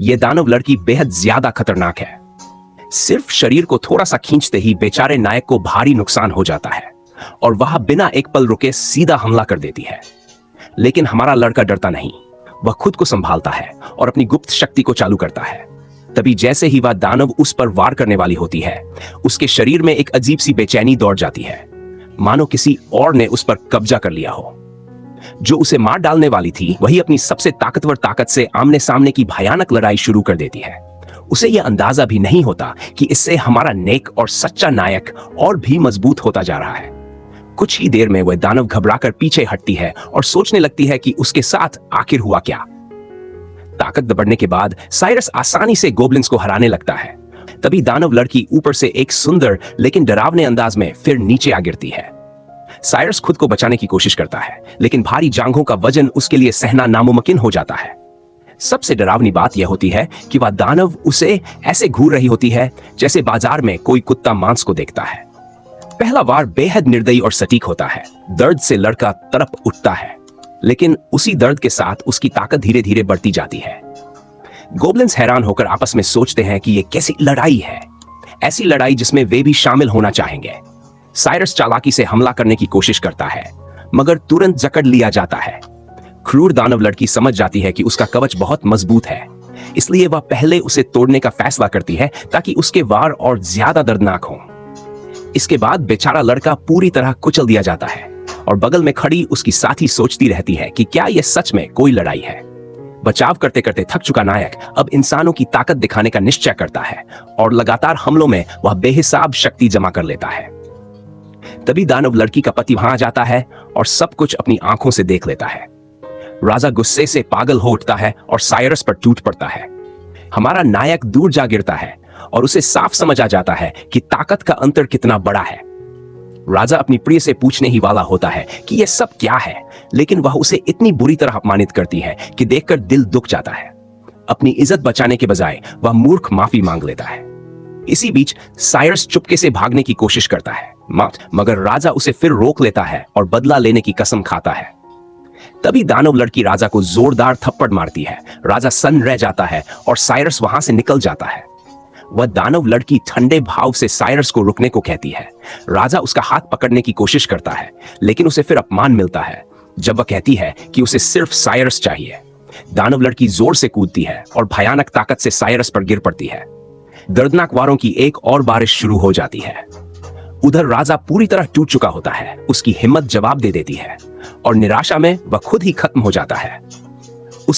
ये दानव लड़की बेहद ज्यादा खतरनाक है। सिर्फ शरीर को थोड़ा सा खींचते ही बेचारे नायक को भारी नुकसान हो जाता है और वह बिना एक पल रुके सीधा हमला कर देती है। लेकिन हमारा लड़का डरता नहीं, वह खुद को संभालता है और अपनी गुप्त शक्ति को चालू करता है। तभी जैसे ही वह दानव उस पर वार करने वाली होती है, उसके शरीर में एक अजीब सी बेचैनी दौड़ जाती है, मानो किसी और ने उस पर कब्जा कर लिया हो। जो उसे मार डालने वाली थी वही अपनी सबसे ताकतवर ताकत से आमने सामने की भयानक लड़ाई शुरू कर देती है। उसे यह अंदाजा भी नहीं होता कि इससे हमारा नेक और सच्चा नायक और भी मजबूत होता जा रहा है। कुछ ही देर में वह दानव घबराकर पीछे हटती है और सोचने लगती है कि उसके साथ आखिर हुआ क्या। ताकत बढ़ने के बाद साइरस आसानी से गोब्लिन्स को हराने लगता है। तभी दानव लड़की ऊपर से एक सुंदर लेकिन डरावने अंदाज में फिर नीचे आ गिरती है। साइरस खुद को बचाने की कोशिश करता है, लेकिन भारी जांघों का वजन उसके लिए सहना नामुमकिन हो जाता है। सबसे डरावनी बात यह होती है कि वह दानव उसे ऐसे घूर रही होती है जैसे बाजार में कोई कुत्ता मांस को देखता है। पहला वार बेहद निर्दयी और सटीक होता है। दर्द से लड़का तड़प उठता है, लेकिन उसी दर्द के साथ उसकी ताकत धीरे धीरे बढ़ती जाती है। गोब्लिन्स हैरान होकर आपस में सोचते हैं कि यह कैसी लड़ाई है, ऐसी लड़ाई जिसमें वे भी शामिल होना चाहेंगे। साइरस चालाकी से हमला करने की कोशिश करता है, मगर तुरंत जकड़ लिया जाता है। क्रूर दानव लड़की समझ जाती है कि उसका कवच बहुत मजबूत है, इसलिए वह पहले उसे तोड़ने का फैसला करती है ताकि उसके वार और ज्यादा दर्दनाक हों। इसके बाद बेचारा लड़का पूरी तरह कुचल दिया जाता है और बगल में खड़ी उसकी साथी सोचती रहती है कि क्या यह सच में कोई लड़ाई है। बचाव करते करते थक चुका नायक अब इंसानों की ताकत दिखाने का निश्चय करता है और लगातार हमलों में वह बेहिसाब शक्ति जमा कर लेता है। तभी दानव लड़की का पति वहां आ जाता है और सब कुछ अपनी आंखों से देख लेता है। राजा गुस्से से पागल हो उठता है और साइरस पर टूट पड़ता है। हमारा नायक दूर जा गिरता है और उसे साफ समझ आ जाता है कि ताकत का अंतर कितना बड़ा है। राजा अपनी प्रिय से पूछने ही वाला होता है कि यह सब क्या है, लेकिन वह उसे इतनी बुरी तरह अपमानित करती है कि देखकर दिल दुख जाता है। अपनी इज्जत बचाने के बजाय वह मूर्ख माफी मांग लेता है। इसी बीच साइरस चुपके से भागने की कोशिश करता है, मगर राजा उसे फिर रोक लेता है और बदला लेने की कसम खाता है। तभी दानव लड़की राजा को जोरदार थप्पड़ मारती है। राजा सन्न रह जाता है और साइरस वहां से निकल जाता है। वह दानव लड़की ठंडे भाव से साइरस को रुकने को कहती है। राजा उसका हाथ पकड़ने की कोशिश करता है, लेकिन उसे फिर अपमान मिलता है जब वह कहती है कि उसे सिर्फ साइरस चाहिए। दानव लड़की जोर से कूदती है और भयानक ताकत से साइरस पर गिर पड़ती है। दर्दनाक वारों की एक और बारिश शुरू हो जाती है। उधर राजा पूरी तरह टूट चुका होता है, उसकी हिम्मत जवाब दे देती है और निराशा में वह खुद ही खत्म हो जाता है।